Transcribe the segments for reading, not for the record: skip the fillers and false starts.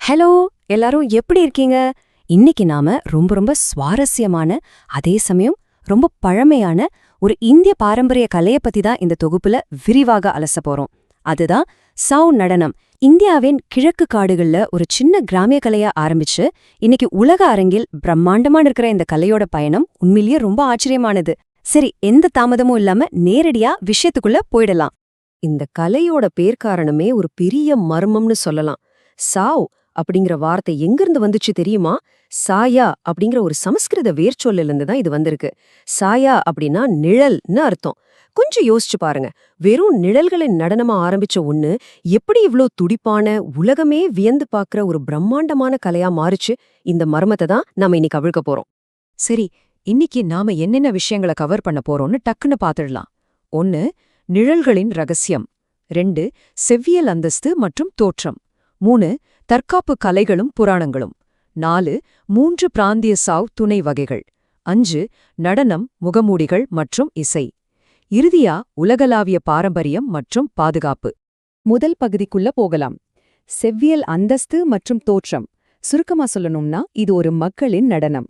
Hello, எல்லாரும் எப்படி இருக்கீங்க? இன்னைக்கு நாம ரொம்ப ரொம்ப சுவாரஸ்யமான, அதே சமயம் ரொம்ப பழமையான ஒரு இந்திய பாரம்பரிய கலைய பத்தி தான் இந்த தொகுப்புல விரிவாக அலச போறோம். அதுதான் சௌ நடனம். இந்தியாவின் கிழக்கு காடுகள்ல ஒரு சின்ன கிராமிய கலையா ஆரம்பிச்சு இன்னைக்கு உலக அரங்கில் பிரம்மாண்டமா இருக்கிற இந்த கலையோட பயணம் உண்மையிலேயே ரொம்ப ஆச்சரியமானது. சரி, எந்த தாமதமும் இல்லாம நேரடியா விஷயத்துக்குள்ள போயிடலாம். இந்த கலையோட பேர்காரணமே ஒரு பெரிய மர்மம்னு சொல்லலாம். சாவ் அப்படிங்கிற வார்த்தை எங்கிருந்து வந்துச்சு தெரியுமா? சாயா அப்படிங்கிற ஒரு சமஸ்கிருத வேர்ச்சொல்லில இருந்து தான் இது வந்திருக்கு. சாயா அப்படின்னா நிழல்னு அர்த்தம். கொஞ்சம் யோசிச்சு பாருங்க. வெறும் நிழல்களின் நடனமா ஆரம்பிச்ச ஒண்ணு எப்படி இவ்ளோ துடிப்பான, உலகமே வியந்து பார்க்கிற ஒரு பிரம்மாண்டமான கலையா மாறுச்சு? இந்த மர்மத்தை தான் நாம இன்னைக்கு அவிழ்க்க போறோம். சரி, இன்னைக்கு நாம என்னென்ன விஷயங்களை கவர் பண்ண போறோம்னு டக்குன்னு பாத்துடலாம். 1. நிழல்களின் ரகசியம். 2. செவ்வியல் அந்தஸ்து மற்றும் தோற்றம். 3. தற்காப்பு கலைகளும் புராணங்களும். 4. 3 பிராந்திய சாவ் துணை வகைகள். 5. நடனம், முகமூடிகள் மற்றும் இசை. இறுதியா உலகளாவிய பாரம்பரியம் மற்றும் பாதுகாப்பு. முதல் பகுதிக்குள்ள போகலாம். செவ்வியல் அந்தஸ்து மற்றும் தோற்றம். சுருக்கமா சொல்லணும்னா இது ஒரு மக்களின் நடனம்.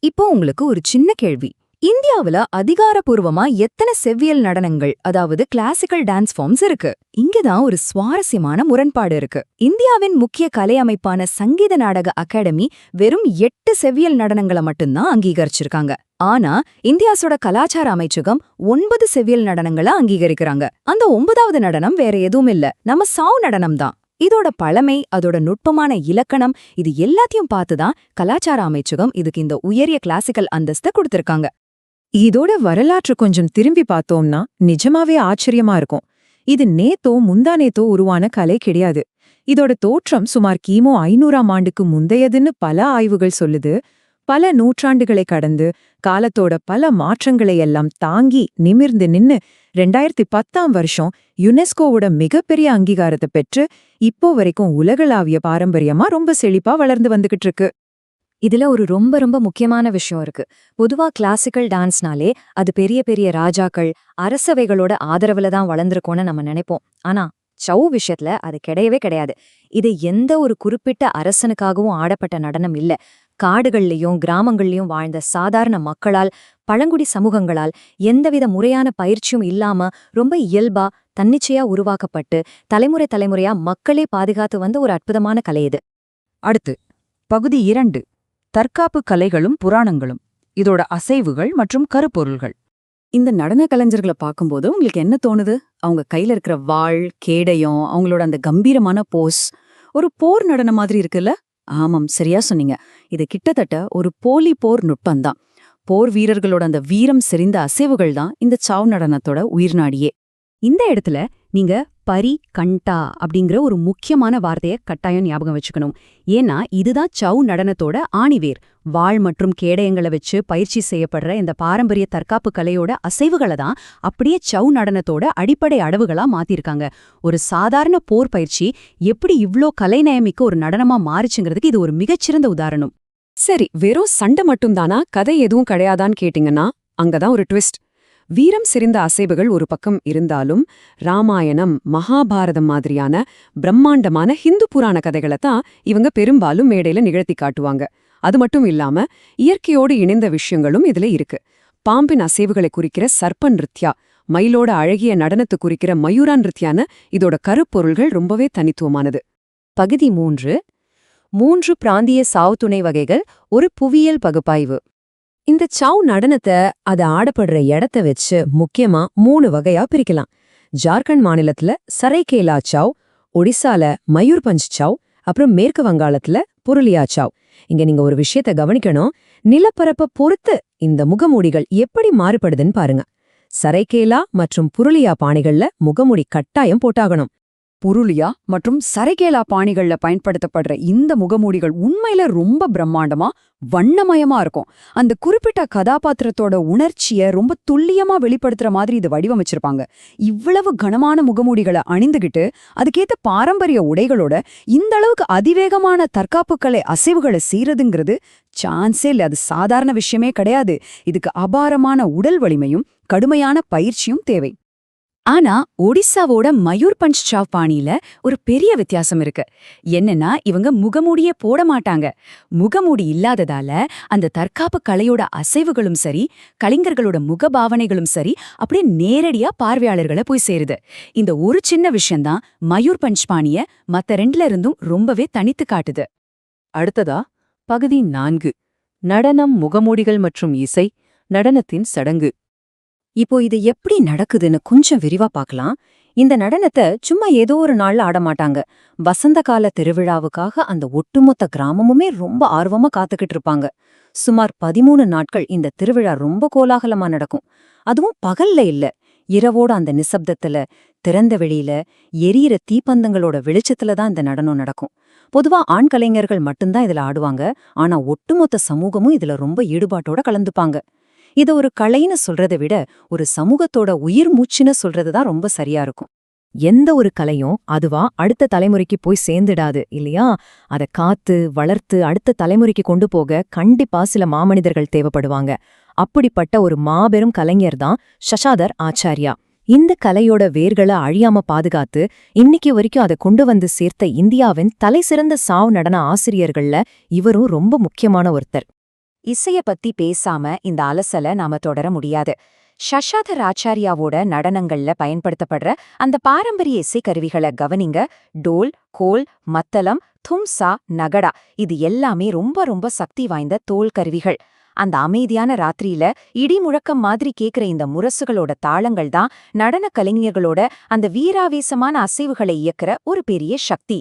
இப்போ உங்களுக்கு ஒரு சின்ன கேள்வி. இந்தியாவுல அதிகாரப்பூர்வமா எத்தனை செவ்வியல் நடனங்கள், அதாவது கிளாசிக்கல் டான்ஸ் ஃபார்ம்ஸ் இருக்கு? இங்கதான் ஒரு சுவாரஸ்யமான முரண்பாடு இருக்கு. இந்தியாவின் முக்கிய கலை அமைப்பான சங்கீத நாடக அகாடமி வெறும் 8 செவ்வியல் நடனங்களை மட்டும்தான் அங்கீகரிச்சிருக்காங்க. ஆனா இந்தியாஸோட கலாச்சார அமைச்சகம் 9 செவ்வியல் நடனங்களை அங்கீகரிக்கிறாங்க. அந்த 9வது நடனம் வேற எதுவும் இல்ல, நம்ம சாவ் நடனம் தான். இதோட பழமை, அதோட நுட்பமான இலக்கணம், இது எல்லாத்தையும் பார்த்துதான் கலாச்சார அமைச்சகம் இதுக்கு இந்த உயரிய கிளாசிக்கல் அந்தஸ்தை கொடுத்திருக்காங்க. இதோட வரலாற்று கொஞ்சம் திரும்பி பார்த்தோம்னா நிஜமாவே ஆச்சரியமா இருக்கும். இது நேத்தோ முந்தானேத்தோ உருவான கலை கிடையாது. இதோட தோற்றம் சுமார் கிமு 500ஆம் ஆண்டுக்கு முந்தையதுன்னு பல ஆய்வுகள் சொல்லுது. பல நூற்றாண்டுகளை கடந்து காலத்தோட பல மாற்றங்களை எல்லாம் தாங்கி நிமிர்ந்து நின்னு 2010ஆம் வருஷம் யுனெஸ்கோவோட மிகப்பெரிய அங்கீகாரத்தை பெற்று இப்போ வரைக்கும் உலகளாவிய பாரம்பரியமா ரொம்ப செழிப்பா வளர்ந்து வந்துகிட்டு இருக்கு. இதுல ஒரு ரொம்ப ரொம்ப முக்கியமான விஷயம் இருக்கு. பொதுவா கிளாசிக்கல் டான்ஸ்னாலே அது பெரிய பெரிய ராஜாக்கள், அரசவைகளோட ஆதரவுல தான் வளர்ந்துருக்கோன்னு நம்ம நினைப்போம். ஆனா சௌ விஷயத்துல அது கிடையவே கிடையாது. இது எந்த ஒரு குறிப்பிட்ட அரசனுக்காகவும் ஆடப்பட்ட நடனம் இல்ல. காடுகள்லயும் கிராமங்கள்லயும் வாழ்ந்த சாதாரண மக்களால், பழங்குடி சமூகங்களால் எந்தவித முறையான பயிற்சியும் இல்லாம ரொம்ப இயல்பா தன்னிச்சையா உருவாக்கப்பட்டு தலைமுறை தலைமுறையா மக்களே பாதுகாத்து வந்த ஒரு அற்புதமான கலை இது. அடுத்து பகுதி 2, தற்காப்பு கலைகளும் புராணங்களும். இதோட அசைவுகள் மற்றும் கருப்பொருள்கள். இந்த நடன கலைஞர்களை பார்க்கும்போது உங்களுக்கு என்ன தோணுது? அவங்க கையில இருக்கிற வாள், கேடயம், அவங்களோட அந்த கம்பீரமான போஸ் ஒரு போர் நடனம் மாதிரி இருக்குல்ல? ஆமாம், சரியா சொன்னீங்க. இது கிட்டத்தட்ட ஒரு போலி போர் நுட்பம்தான். போர் வீரர்களோட அந்த வீரம் செறிந்த அசைவுகள் தான் இந்த சாவ் நடனத்தோட உயிர்நாடியே. இந்த இடத்துல நீங்க பரி கண்டா அப்படிங்கிற ஒரு முக்கியமான வார்த்தைய கட்டாயம் ஞாபகம் வச்சுக்கணும். ஏன்னா இதுதான் சௌ நடனத்தோட ஆணிவேர். வாள் மற்றும் கேடயங்களை வச்சு பயிற்சி செய்யப்படுற இந்த பாரம்பரிய தற்காப்பு கலையோட அசைவுகளை தான் அப்படியே சௌ நடனத்தோட அடிப்படை அடவுகளா மாத்திருக்காங்க. ஒரு சாதாரண போர் பயிற்சி எப்படி இவ்ளோ கலைநயமிக்க ஒரு நடனமா மாறுச்சுங்கிறதுக்கு இது ஒரு மிகச்சிறந்த உதாரணம். சரி, வெறும் சண்டை மட்டும்தானா, கதை எதுவும் கிடையாதான்னு கேட்டிங்கன்னா அங்கதான் ஒரு ட்விஸ்ட். வீரம் செறிந்த அசைவுகள் ஒரு பக்கம் இருந்தாலும் ராமாயணம், மகாபாரதம் மாதிரியான பிரம்மாண்டமான ஹிந்து புராண கதைகளை தான் இவங்க பெரும்பாலும் மேடையில நிகழ்த்தி காட்டுவாங்க. அது மட்டும் இல்லாம இயற்கையோடு இணைந்த விஷயங்களும் இதுல இருக்கு. பாம்பின் அசைவுகளை குறிக்கிற சர்ப்ப நிருத்யா, மயிலோட அழகிய நடனத்தை குறிக்கிற மயூரா நிருத்யான இதோட கருப்பொருள்கள் ரொம்பவே தனித்துவமானது. பகுதி 3 பிராந்திய சாவ் துணை வகைகள், ஒரு புவியியல் பகுப்பாய்வு. இந்த சௌ நடனத்தை அது ஆடப்படுற இடத்த வச்சு முக்கியமா 3 வகையா பிரிக்கலாம். ஜார்க்கண்ட் மாநிலத்துல சரைகேலா சௌ, ஒடிசால மயூர்பஞ்ச் சௌ, அப்புறம் மேற்கு வங்காளத்துல புருலியா சௌ. இங்க நீங்க ஒரு விஷயத்த கவனிக்கணும். நிலப்பரப்ப பொறுத்து இந்த முகமூடிகள் எப்படி மாறுபடுதுன்னு பாருங்க. சரைகேலா மற்றும் புருலியா பாணிகள்ல முகமூடி கட்டாயம் போட்டாகணும். புருலியா மற்றும் சரைகேலா பாணிகள்ல பயன்படுத்தப்படுற இந்த முகமூடிகள் உண்மையில ரொம்ப பிரம்மாண்டமா, வண்ணமயமா இருக்கும். அந்த குறிப்பிட்ட கதாபாத்திரத்தோட உணர்ச்சிய ரொம்ப துல்லியமா வெளிப்படுத்துற மாதிரி இது வடிவமைச்சிருப்பாங்க. இவ்வளவு கனமான முகமூடிகளை அணிந்துகிட்டு அதுக்கேத்த பாரம்பரிய உடைகளோட இந்த அளவுக்கு அதிவேகமான தற்காப்பு கலை அசைவுகளை செய்யறதுங்கிறது சான்ஸே இல்ல. அது சாதாரண விஷயமே கிடையாது. இதுக்கு அபாரமான உடல் வலிமையும் கடுமையான பயிற்சியும் தேவை. ஆனா ஒடிசாவோட மயூர்பஞ்ச் சாவ் பாணியில ஒரு பெரிய வித்தியாசம் இருக்கு. என்னன்னா இவங்க முகமூடியே போட மாட்டாங்க. முகமூடி இல்லாததால அந்த தற்காப்பு கலையோட அசைவுகளும் சரி, கலைஞர்களோட முகபாவனைகளும் சரி அப்படியே நேரடியா பார்வையாளர்களை போய் சேருது. இந்த ஒரு சின்ன விஷயம்தான் மயூர்பஞ்ச் பாணிய மத்த ரெண்டுல இருந்தும் ரொம்பவே தனித்து காட்டுது. அடுத்ததா பகுதி 4 நடனம், முகமூடிகள் மற்றும் இசை, நடனத்தின் சடங்கு. இப்போ இது எப்படி நடக்குதுன்னு கொஞ்சம் விரிவா பார்க்கலாம். இந்த நடனத்தை சும்மா ஏதோ ஒரு நாள்ல ஆட மாட்டாங்க. வசந்த கால திருவிழாவுக்காக அந்த ஒட்டுமொத்த கிராமமுமே ரொம்ப ஆர்வமா காத்துக்கிட்டு இருப்பாங்க. சுமார் 13 நாட்கள் இந்த திருவிழா ரொம்ப கோலாகலமா நடக்கும். அதுவும் பகல்ல இல்ல, இரவோட அந்த நிசப்தத்துல, திறந்த வெளியில, எரியிற தீப்பந்தங்களோட வெளிச்சத்துல தான் இந்த நடனம் நடக்கும். பொதுவா ஆண் கலைஞர்கள் மட்டும்தான் இதுல ஆடுவாங்க. ஆனா ஒட்டுமொத்த சமூகமும் இதுல ரொம்ப ஈடுபாட்டோட கலந்துப்பாங்க. இத ஒரு கலைன்னு சொல்றதை விட ஒரு சமூகத்தோட உயிர் மூச்சுன்னு சொல்றதுதான் ரொம்ப சரியா இருக்கும். எந்த ஒரு கலையும் அதுவா அடுத்த தலைமுறைக்கு போய் சேர்ந்துடாது இல்லையா? அதை காத்து வளர்த்து அடுத்த தலைமுறைக்கு கொண்டு போக கண்டிப்பா சில மாமனிதர்கள் தேவைப்படுவாங்க. அப்படிப்பட்ட ஒரு மாபெரும் கலைஞர் தான் சஷாதர் ஆச்சார்யா. இந்த கலையோட வேர்களை அழியாம பாதுகாத்து இன்னைக்கு வரைக்கும் அதை கொண்டு வந்து சேர்த்த இந்தியாவின் தலைசிறந்த சாவ் நடன ஆசிரியர்கள்ல இவரும் ரொம்ப முக்கியமான ஒருத்தர். இசைய பத்தி பேசாம இந்த அலசல நாம தொடர முடியாது. சஷாதர் ஆச்சாரியாவோட நடனங்கள்ல பயன்படுத்தப்படுற அந்த பாரம்பரிய இசை கருவிகளை கவனிங்க. டோல், கோல், மத்தளம், தும்சா, நகடா இது எல்லாமே ரொம்ப ரொம்ப சக்தி வாய்ந்த தோல் கருவிகள். அந்த அமைதியான ராத்திரியில இடி முழக்கம் மாதிரி கேக்குற இந்த முரசுகளோட தாளங்கள் தான் நடன கலைஞர்களோட அந்த வீராவேசமான அசைவுகளை இயக்குற ஒரு பெரிய சக்தி.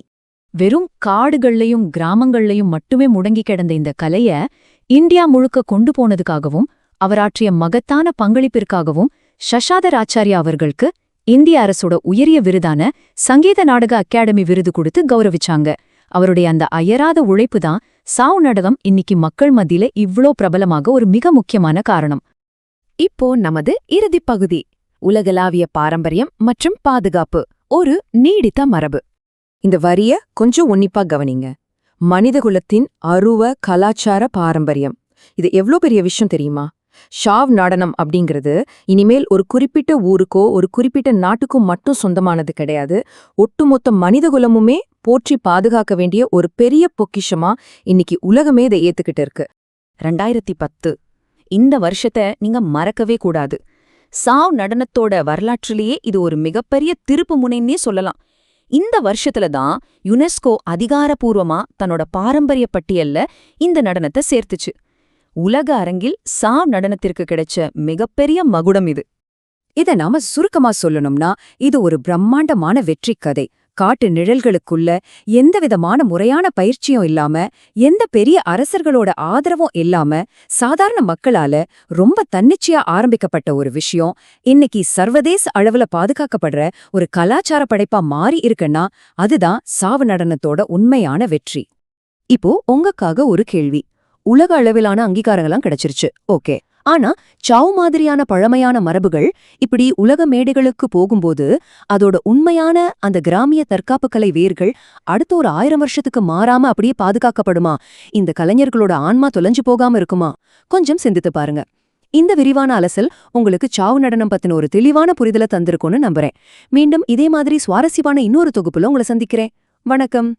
வெறும் காடுகள்லயும் கிராமங்கள்லயும் மட்டுமே முடங்கி கிடந்த இந்த கலைய இந்தியா முழுக்க கொண்டு போனதுக்காகவும் அவராற்றிய மகத்தான பங்களிப்பிற்காகவும் சஷாதர் ஆச்சார்யா அவர்களுக்கு இந்திய அரசோட உயரிய விருதான சங்கீத நாடக அகாடமி விருது கொடுத்து கௌரவிச்சாங்க. அவருடைய அந்த அயராத உழைப்பு தான் சாவ் நாடகம் இன்னைக்கு மக்கள் மத்தியில இவ்ளோ பிரபலமாக ஒரு மிக முக்கியமான காரணம். இப்போ நமது இறுதிப் பகுதி, உலகளாவிய பாரம்பரியம் மற்றும் பாதுகாப்பு, ஒரு நீடித்த மரபு. இந்த வரிய கொஞ்சம் உன்னிப்பா கவனிங்க. மனிதகுலத்தின் அருவ கலாச்சார பாரம்பரியம். இது எவ்ளோ பெரிய விஷயம் தெரியுமா? ஷாவ் நடனம் அப்படிங்கிறது இனிமேல் ஒரு குறிப்பிட்ட ஊருக்கோ ஒரு குறிப்பிட்ட நாட்டுக்கும் மட்டும் சொந்தமானது கிடையாது. ஒட்டுமொத்த மனிதகுலமுமே போற்றி பாதுகாக்க வேண்டிய ஒரு பெரிய பொக்கிஷமா இன்னைக்கு உலகமே இதை ஏத்துக்கிட்டு இருக்கு. 2010 இந்த வருஷத்தை நீங்க மறக்கவே கூடாது. சாவ் நடனத்தோட வரலாற்றிலேயே இது ஒரு மிகப்பெரிய திருப்பு முனைன்னே சொல்லலாம். இந்த வருஷத்துல தான் யுனெஸ்கோ அதிகாரப்பூர்வமா தன்னோட பாரம்பரிய பட்டியல்ல இந்த நடனத்தை சேர்த்துச்சு. உலக அரங்கில் சாவ் நடனத்திற்கு கிடைச்ச மிகப்பெரிய மகுடம் இது. இத நாம சுருக்கமா சொல்லணும்னா இது ஒரு பிரம்மாண்டமான வெற்றி கதை. காட்டு நிழல்களுக்குள்ள எந்தவிதமான முறையான பயிற்சியும் இல்லாம, எந்த பெரிய அரசர்களோட ஆதரவும் இல்லாம, சாதாரண மக்களால ரொம்ப தன்னிச்சையா ஆரம்பிக்கப்பட்ட ஒரு விஷயம் இன்னைக்கு சர்வதேச அளவுல பாதுகாக்கப்படுற ஒரு கலாச்சார படைப்பா மாறி இருக்குன்னா அதுதான் சாவ் நடனத்தோட உண்மையான வெற்றி. இப்போ உங்களுக்காக ஒரு கேள்வி. உலக அளவிலான அங்கீகாரங்கள்லாம் கிடைச்சிருச்சு, ஓகே. ஆனா சாவ் மாதிரியான பழமையான மரபுகள் இப்படி உலக மேடைகளுக்கு போகும்போது அதோட உண்மையான அந்த கிராமிய தற்காப்பு கலை வேர்கள் அடுத்த ஒரு 1000 வருஷத்துக்கு மாறாம அப்படியே பாதுகாக்கப்படுமா? இந்த கலைஞர்களோட ஆன்மா தொலைஞ்சு போகாம இருக்குமா? கொஞ்சம் சிந்தித்து பாருங்க. இந்த விரிவான அலசல் உங்களுக்கு சாவ் நடனம் பத்தின ஒரு தெளிவான புரிதலை தந்திருக்கும்னு நம்புறேன். மீண்டும் இதே மாதிரி சுவாரஸ்யமான இன்னொரு தொகுப்புல உங்களை சந்திக்கிறேன். வணக்கம்.